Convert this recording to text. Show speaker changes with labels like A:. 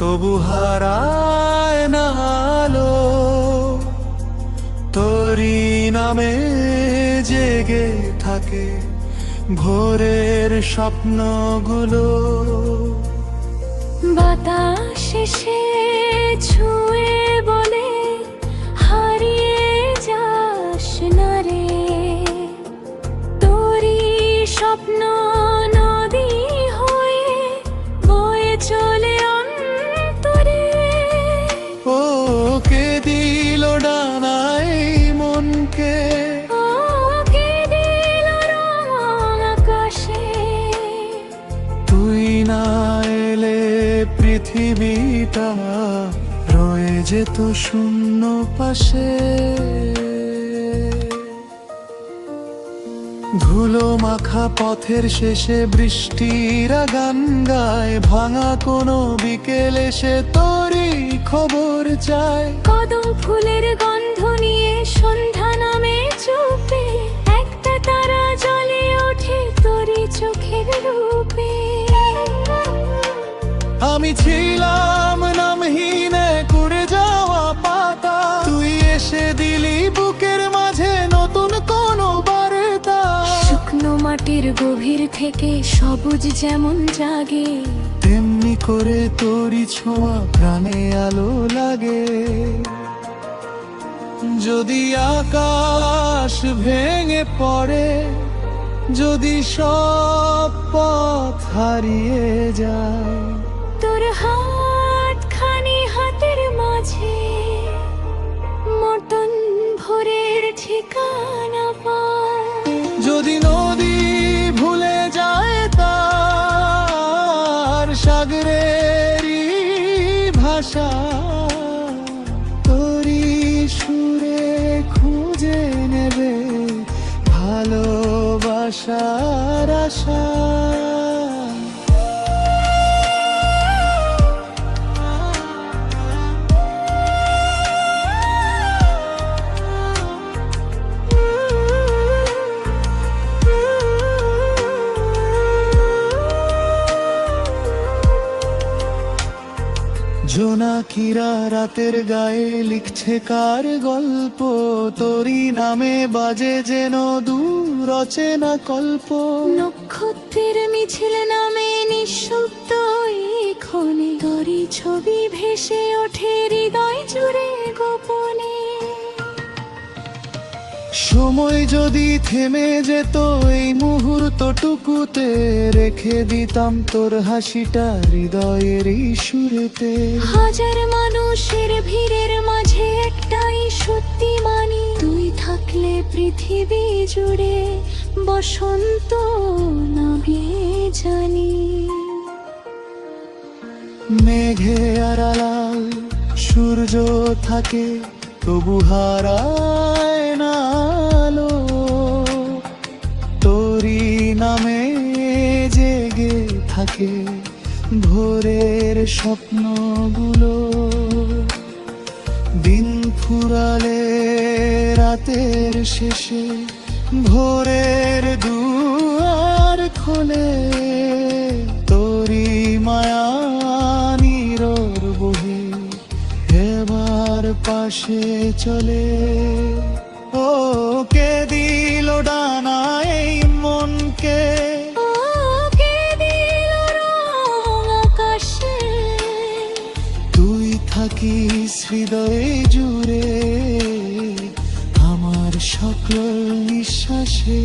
A: তবু হারায় না আলো তোরি নামে জেগে থাকে ভোরের স্বপ্নগুলো।
B: বাতাস এসে ছুঁয়ে বলে হারিয়ে যাস না রে, তোরি স্বপ্ন নদী হয়ে বয়ে চলে অন্তরে।
A: ও কে দিল ডানায় মনকে,
B: ও কে দিল রং আকাশে,
A: তুই না এলে পৃথিবীটা রয়ে যেত শূন্য পাশে। ধুলো মাখা পথের শেষে বৃষ্টিরা গান গায়, ভাঙা কোনো বিকেল এসে তোরই খবর চায়।
B: কদম ফুলের গন্ধ নিয়ে সন্ধ্যা নামে চুপে, একটা তারা জ্বলে ওঠে তোরই চোখের রূপে।
A: আমি ছিলাম নামহীন কুড়ে যাওয়া পাতা, তুই এসে দিলি বুকের মাঝে নতুন কোনো বার্তা।
B: শুকনো মাটির গভীর থেকে সবুজ যেমন জাগে,
A: তেমনি করে তোরই ছোঁয়া প্রাণে আলো লাগে। যদি আকাশ ভেঙে পড়ে, যদি সব পথ হারিয়ে যায়,
B: তোর হাত খানি হাতের মাঝে মতন ভোরের ঠিকানা পায়।
A: যদি নদী ভুলে যায় তার সাগরেরই ভাষা, তোরই সুরে খুঁজে নেবে ভালোবাসার আশা। জোনাকিরা রাতের গায়ে লিখছে কার গল্প, তোরই নামে বাজে যেন দূর অচেনা কল্প।
B: নক্ষত্রের মিছিল নামে নিঃশব্দ এক্ষণে, তোরই ছবি ভেসে ওঠে হৃদয় জুড়ে গোপনে।
A: সময় যদি থেমে যেত এই মুহূর্তটুকুতে, রেখে দিতাম তোর হাসিটা হৃদয়েরই সুরেতে।
B: হাজার মানুষের ভিড়ের মাঝে একটাই সত্যি মানি, তুই থাকলে পৃথিবী জুড়ে বসন্ত নামে জানি।
A: মেঘে আড়াল সূর্য থাকে তবু হারায় না আলো, তোরই নামে জেগে থাকে ভোরের স্বপ্নগুলো। দিন ফুরালে রাতের শেষে ভোরের দুয়ার খোলে, তোরই মায়া নীরব বহে এবার পাশে চলে। ও কে দিল ডানায় মনকে,
B: ও কে দিল রং আকাশে,
A: তুই থাকিস হৃদয়ে জুড়ে আমার সকল নিঃশ্বাসে।